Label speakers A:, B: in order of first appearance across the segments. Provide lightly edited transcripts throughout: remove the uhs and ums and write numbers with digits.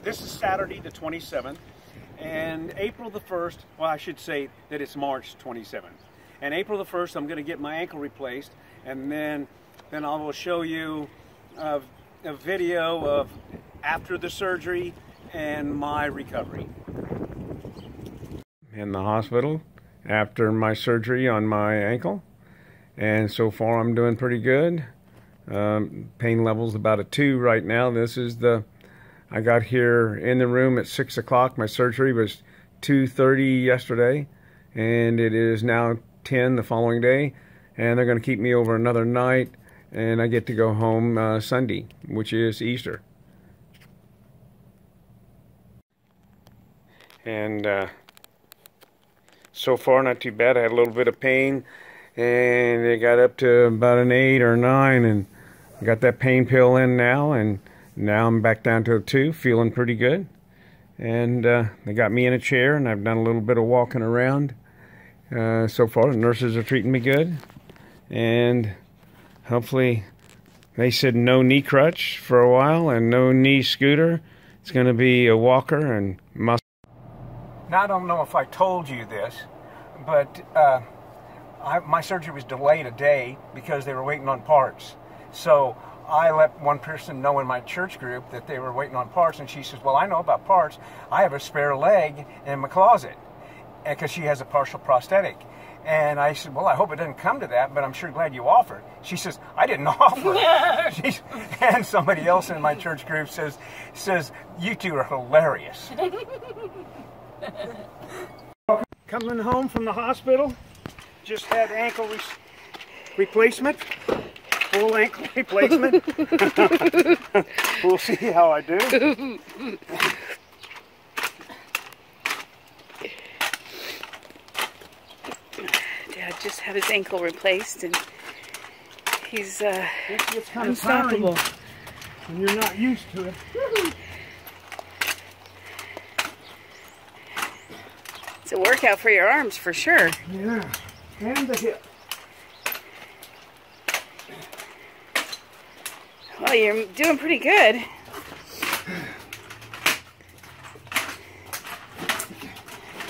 A: This is Saturday the 27th, and April the 1st, well, I should say that it's March 27th. And April the 1st, I'm going to get my ankle replaced, and then I will show you a video of after the surgery and my recovery. In the hospital after my surgery on my ankle, and so far I'm doing pretty good. Pain level's about a 2 right now. I got here in the room at 6 o'clock. My surgery was 2:30 yesterday, and it is now 10 the following day, and they're going to keep me over another night, and I get to go home Sunday, which is Easter. And so far not too bad. I had a little bit of pain, and it got up to about an 8 or 9, and I got that pain pill in now, and now I'm back down to a 2, feeling pretty good. And they got me in a chair, and I've done a little bit of walking around. So far, the nurses are treating me good. And hopefully, they said no knee crutch for a while and no knee scooter. It's going to be a walker and muscle. Now, I don't know if I told you this, but my surgery was delayed a day because they were waiting on parts. So I let one person know in my church group that they were waiting on parts, and she says, well, I know about parts. I have a spare leg in my closet, because she has a partial prosthetic. And I said, well, I hope it doesn't come to that, but I'm sure glad you offered. She says, I didn't offer. And somebody else in my church group says, you two are hilarious. Coming home from the hospital, just had ankle replacement. Full ankle replacement. We'll see how I do.
B: Dad just had his ankle replaced, and he's
A: it's kind
B: unstoppable.
A: Of when you're not used to it.
B: It's a workout for your arms for sure.
A: Yeah, and the hip.
B: Well, you're doing pretty good.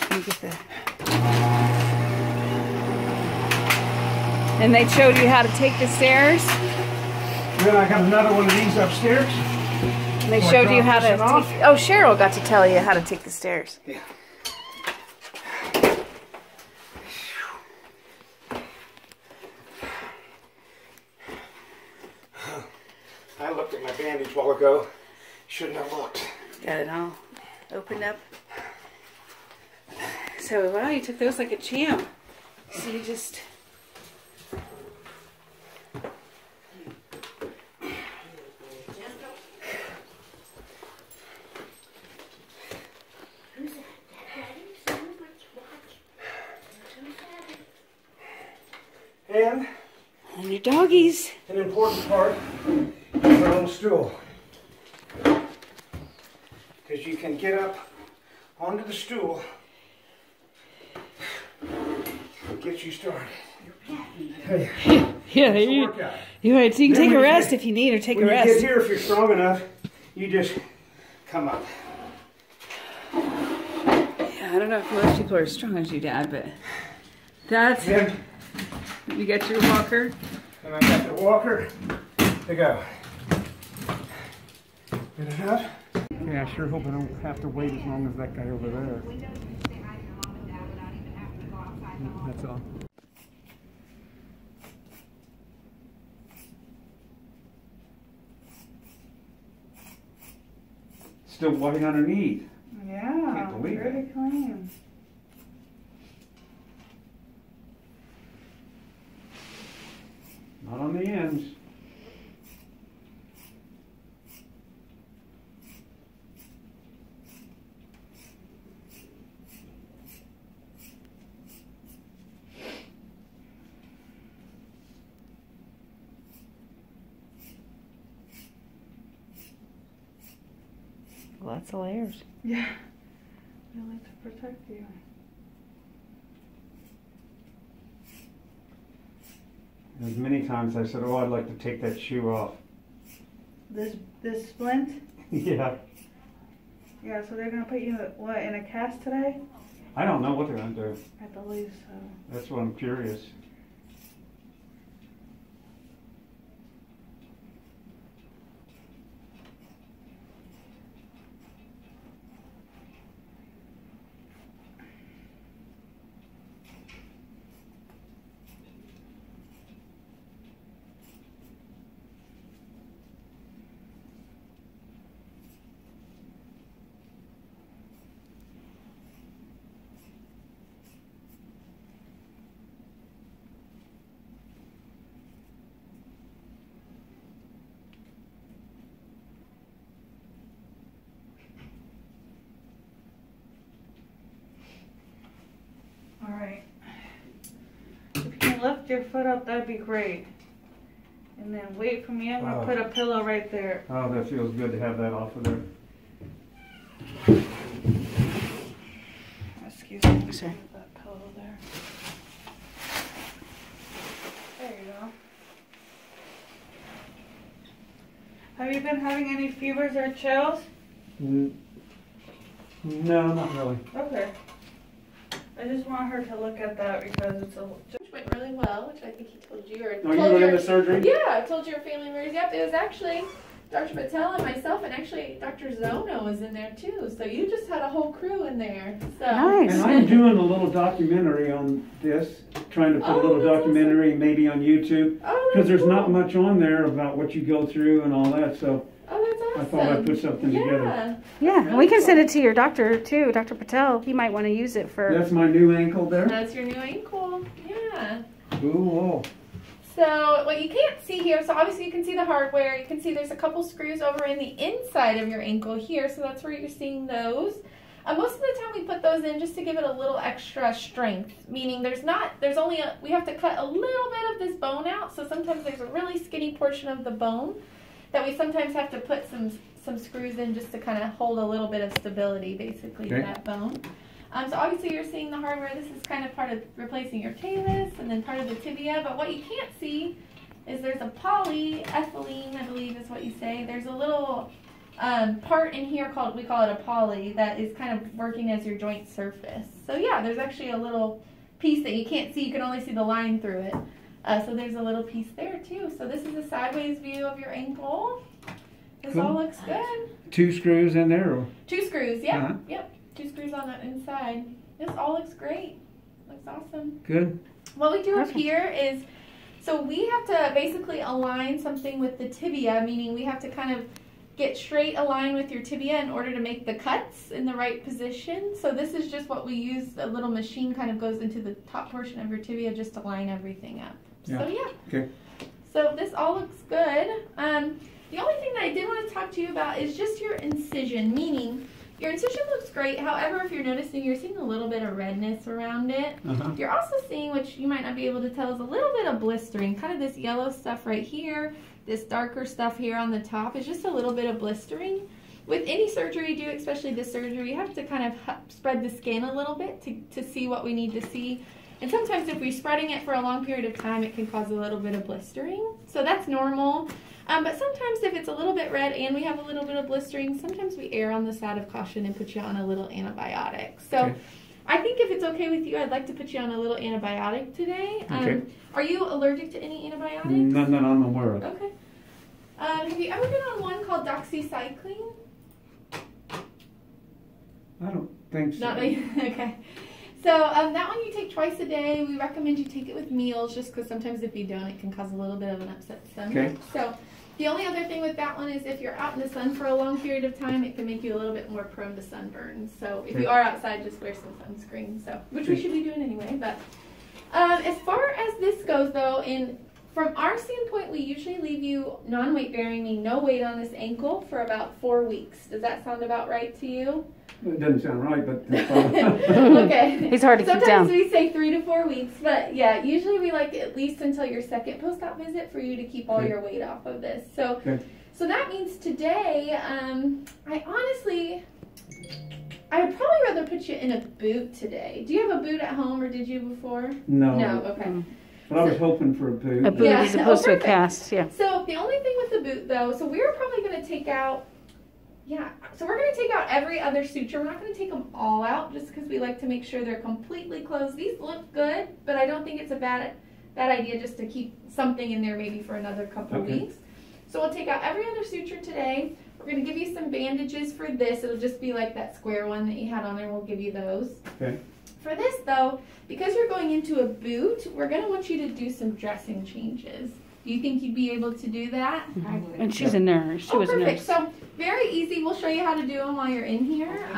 B: Let me get that. And they showed you how to take the stairs?
A: Then I got another one of these upstairs.
B: And they showed you how to take... Oh, Cheryl got to tell you how to take the stairs.
A: Yeah. I looked at my bandage a while ago. Shouldn't have looked.
B: Got it all opened up. So, wow, you took those like a champ. So you just...
A: And
B: your doggies.
A: An important part is a little stool. Because you can get up onto the stool. It gets you started.
B: Yeah, you can take a rest if you need, or take a rest.
A: When you get here, if you're strong enough, you just come up.
B: Yeah, I don't know if most people are as strong as you, Dad, but that's... You got your walker?
A: And I got the walker to go. Good enough? Yeah, I sure hope I don't have to wait as long as that guy over there. That's all. Still white underneath.
C: Yeah,
A: can't believe
C: pretty
A: it.
C: clean.
A: Not on the ends.
B: Lots of layers.
C: Yeah. I like to protect you.
A: As many times I said, oh, I'd like to take that shoe off.
C: This splint?
A: Yeah.
C: Yeah, so they're gonna put you what in a cast today?
A: I don't know what they're going to do.
C: I believe so.
A: That's what I'm curious.
C: Alright. If you can lift your foot up, that'd be great. And then wait for me. I'm gonna put a pillow right there.
A: Oh, that feels good to have that off of there.
C: Excuse me.
B: Sorry.
C: Put that pillow there. There you go. Have you been having any fevers or chills?
A: No, not really.
C: Okay. I just want her to look at that because it's a.
D: Which went really well, which I think he told you. Or
A: Oh, you
D: told
A: went
D: your,
A: into surgery?
D: Yeah, I told your family members. Yep, it was actually Dr. Patel and myself, and actually Dr. Zono was in there too. So you just had a whole crew in there. So.
B: Nice.
A: And I'm doing a little documentary on this, trying to put a little
D: that's
A: documentary maybe on YouTube,
D: Oh,
A: because
D: that's
A: there's not
D: cool.
A: much on there about what you go through and all that, so
D: Oh, that's awesome.
A: I thought I'd put something together.
D: Yeah.
B: Yeah, we can send it to your doctor too, Dr. Patel. He might want to use it for.
A: That's my new ankle there.
D: That's your new ankle. Yeah.
A: Cool.
D: So what you can't see here, so obviously you can see the hardware. You can see there's a couple screws over in the inside of your ankle here, so that's where you're seeing those. Most of the time we put those in just to give it a little extra strength, meaning we have to cut a little bit of this bone out, so sometimes there's a really skinny portion of the bone that we sometimes have to put some screws in just to kind of hold a little bit of stability basically to that bone. So obviously you're seeing the hardware. This is kind of part of replacing your talus and then part of the tibia, but what you can't see is there's a polyethylene, I believe is what you say. There's a little part in here we call it a poly, that is kind of working as your joint surface. So yeah, there's actually a little piece that you can't see. You can only see the line through it. So there's a little piece there too. So this is a sideways view of your ankle. This all looks good.
A: 2 screws in there? Or?
D: 2 screws, yep.
A: Uh-huh.
D: Yep. 2 screws on the inside. This all looks great. Looks awesome.
A: Good.
D: What we do up here is, so we have to basically align something with the tibia, meaning we have to kind of get straight aligned with your tibia in order to make the cuts in the right position. So this is just what we use. A little machine kind of goes into the top portion of your tibia just to line everything up.
A: Yeah.
D: So yeah.
A: Okay.
D: So this all looks good. The only thing that I did want to talk to you about is just your incision, meaning your incision looks great. However, if you're noticing, you're seeing a little bit of redness around it. You're also seeing, which you might not be able to tell, is a little bit of blistering. Kind of this yellow stuff right here, this darker stuff here on the top is just a little bit of blistering. With any surgery you do, especially this surgery, you have to kind of spread the skin a little bit to see what we need to see. And sometimes if we're spreading it for a long period of time, it can cause a little bit of blistering. So that's normal. But sometimes if it's a little bit red and we have a little bit of blistering, sometimes we err on the side of caution and put you on a little antibiotic. So I think if it's okay with you, I'd like to put you on a little antibiotic today. Are you allergic to any antibiotics?
A: None that I'm aware of.
D: Okay. Have you ever been on one called doxycycline?
A: I don't think so.
D: Not okay. So that one you take twice a day. We recommend you take it with meals just because sometimes if you don't, it can cause a little bit of an upset stomach.
A: Okay.
D: So the only other thing with that one is if you're out in the sun for a long period of time, it can make you a little bit more prone to sunburn. So if you are outside, just wear some sunscreen. So which we should be doing anyway. But as far as this goes, though, from our standpoint, we usually leave you non-weight bearing, meaning no weight on this ankle for about 4 weeks. Does that sound about right to you?
A: It doesn't sound right, but
D: okay.
B: It's hard to keep
D: Sometimes
B: down.
D: we say 3 to 4 weeks, but yeah, usually we like at least until your second post-op visit for you to keep all your weight off of this. So, so that means today, I would probably rather put you in a boot today. Do you have a boot at home, or did you before?
A: No.
D: No. Okay.
A: But I was hoping for a boot.
B: A boot as opposed to a cast, yeah.
D: So the only thing with the boot, though, so we're probably going to take out Yeah, so we're going to take out every other suture. We're not going to take them all out just because we like to make sure they're completely closed. These look good, but I don't think it's a bad idea just to keep something in there maybe for another couple weeks. So we'll take out every other suture today. We're going to give you some bandages for this. It'll just be like that square one that you had on there. We'll give you those.
A: Okay.
D: For this though, because you're going into a boot, we're going to want you to do some dressing changes. Do you think you'd be able to do that?
B: I would. And she's a nurse. She was a
D: perfect.
B: nurse.
D: So very easy. We'll show you how to do them while you're in here.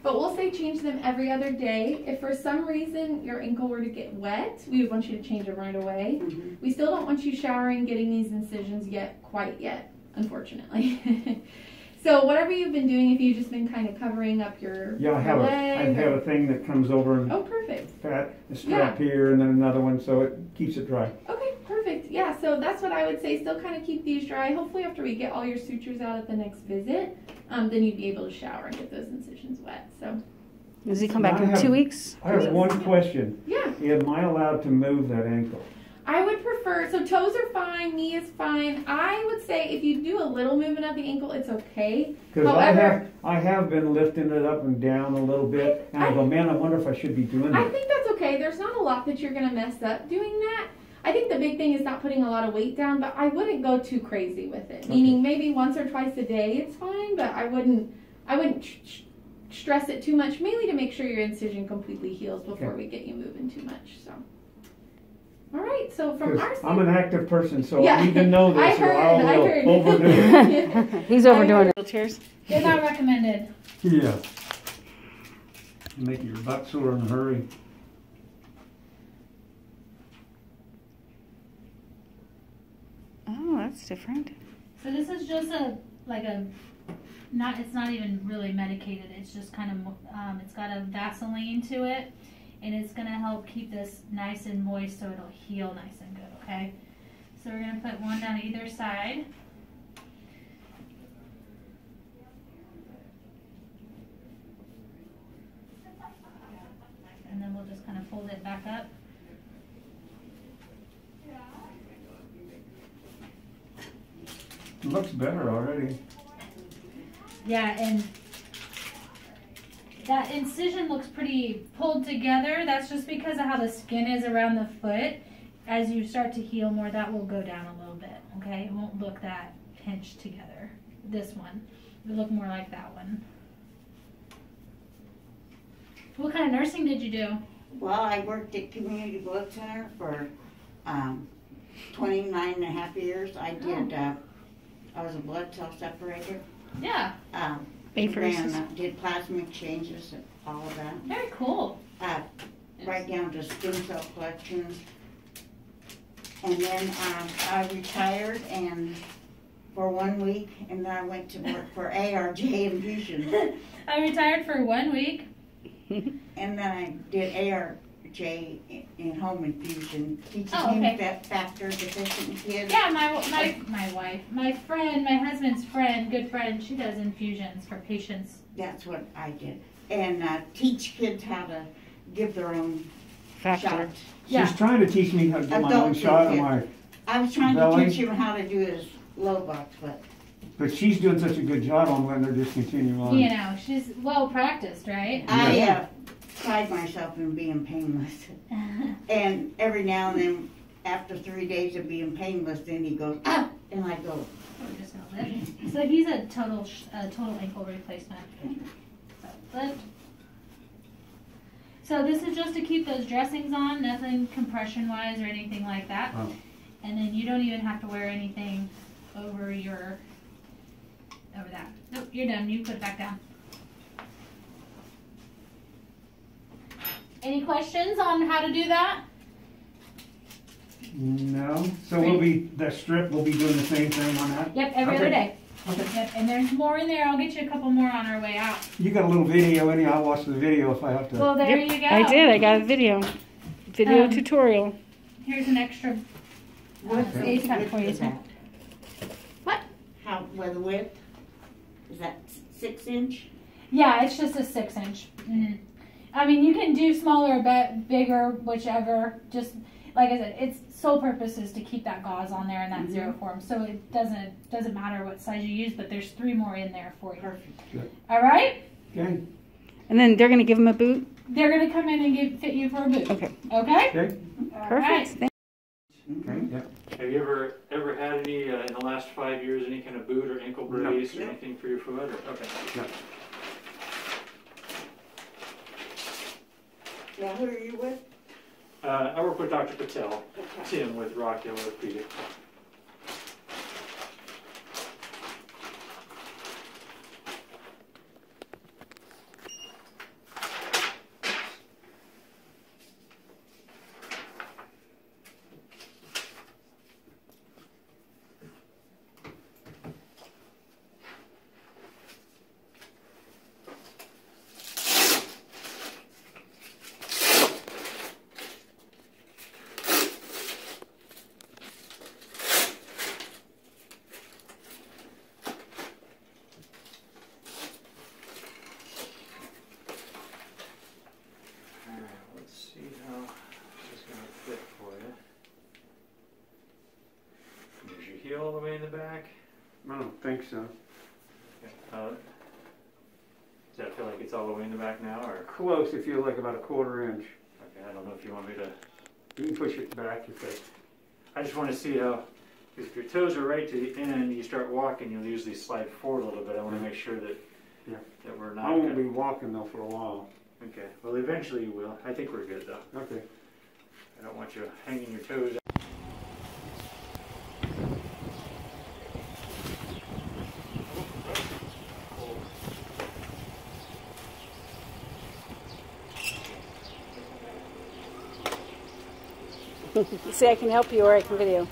D: But we'll say change them every other day. If for some reason your ankle were to get wet, we would want you to change them right away. We still don't want you showering, getting these incisions quite yet, unfortunately. So whatever you've been doing, if you've just been kind of covering up your
A: I have
D: leg.
A: a thing that comes over and
D: Perfect.
A: fat, a strap here, and then another one, so it keeps it dry.
D: Okay, perfect. Yeah, so that's what I would say. Still kind of keep these dry. Hopefully after we get all your sutures out at the next visit, then you'd be able to shower and get those incisions wet. So.
B: Does he come back in 2 weeks?
A: I have one question.
D: Yeah.
A: Am I allowed to move that ankle?
D: I would prefer, so toes are fine, knee is fine. I would say if you do a little movement of the ankle, it's okay.
A: Because I have been lifting it up and down a little bit, and I go, man, I wonder if I should be doing that.
D: I think that's okay. There's not a lot that you're going to mess up doing that. I think the big thing is not putting a lot of weight down, but I wouldn't go too crazy with it. Meaning maybe once or twice a day it's fine, but I wouldn't stress it too much, mainly to make sure your incision completely heals before we get you moving too much. So. All right, so from our side,
A: I'm an active person, so I need to know this.
D: I heard.
A: Overdo it.
B: He's overdoing it. Wheelchairs?
D: They're not recommended.
A: Yeah. Make your butt sore in a hurry.
B: Oh, that's different.
E: So this is just it's not even really medicated. It's just kind of, it's got a Vaseline to it. And it's going to help keep this nice and moist so it'll heal nice and good, okay? So we're going to put one down either side. And then we'll just kind of fold it back up.
A: It looks better already.
E: Yeah, and that incision looks pretty pulled together. That's just because of how the skin is around the foot. As you start to heal more, that will go down a little bit, okay? It won't look that pinched together. This one. It will look more like that one. What kind of nursing did you do?
F: Well, I worked at Community Blood Center for 29 and a half years. I did, I was a blood cell separator.
E: Yeah.
F: Did plasma changes and all of that.
E: Very cool.
F: Right down to stem cell collections. And then I retired and for 1 week, and then I went to work for ARJ Infusion.
E: I retired for 1 week.
F: And then I did ARJ in home infusion, teaching factor deficient kids.
E: Yeah, my friend, my husband's friend, good friend, she does infusions for patients.
F: That's what I did. And teach kids how to give their own
B: Factor.
F: shots.
A: She's trying to teach me how to do my own shot on my
F: I was trying
A: belly.
F: to teach him how to do his low box,
A: but she's doing such a good job on letting her just continue on.
E: You know, she's well practiced, right?
F: I pride myself in being painless. And every now and then, after 3 days of being painless, then he goes, ah! And I go,
E: We're just gonna lift. So he's a total ankle replacement. So lift. So this is just to keep those dressings on, nothing compression wise or anything like that.
A: Oh.
E: And then you don't even have to wear anything over that. Nope, you're done. You put it back down. Any questions on how to do that?
A: No. So the strip will be doing the same thing on that?
E: Yep, every other day.
A: Okay.
E: Yep, and there's more in there. I'll get you a couple more on our way out.
A: You got a little video in here. I'll watch the video if I have to.
E: Well, there you go.
B: I did. I got a video tutorial.
E: Here's an extra space cut for you. What?
F: What the width? Is that 6 inch?
E: Yeah, it's just a 6 inch. Mm-hmm. I mean, you can do smaller or bigger, whichever. Just like I said, its sole purpose is to keep that gauze on there in that zero form. So it doesn't matter what size you use, but there's 3 more in there for you.
F: Perfect.
A: Good.
E: All right?
A: Okay.
B: And then they're going to give him a boot?
E: They're going to come in and fit you for a boot.
B: Okay.
E: Okay?
A: Okay.
E: All
B: Perfect.
E: right.
B: Thank
A: Okay. Yeah.
G: Have you ever had any in the last 5 years any kind of boot or ankle brace or
F: No.
G: anything for your foot? Or, okay.
A: No.
F: Now, who are you with?
G: I work with Dr. Patel,
F: Okay.
G: Tim with Rockdale Orthopedic. Alright, let's see how this is going to fit for you. Is your heel all the way in the back?
A: I don't think so.
G: Okay. Does that feel like it's all the way in the back now? Or
A: Close. It feels like about a 1/4 inch.
G: okay, I don't know if you want me to.
A: You can push it back if that.
G: I just want to see how, if your toes are right to the end, you start walking, you'll usually slide forward a little bit. I want to make sure that that we're not.
A: I won't be walking though for a while.
G: Okay. Well, eventually you will. I think we're good though.
A: Okay.
G: I don't want you hanging your toes.
B: you. See, I can help you or I can video.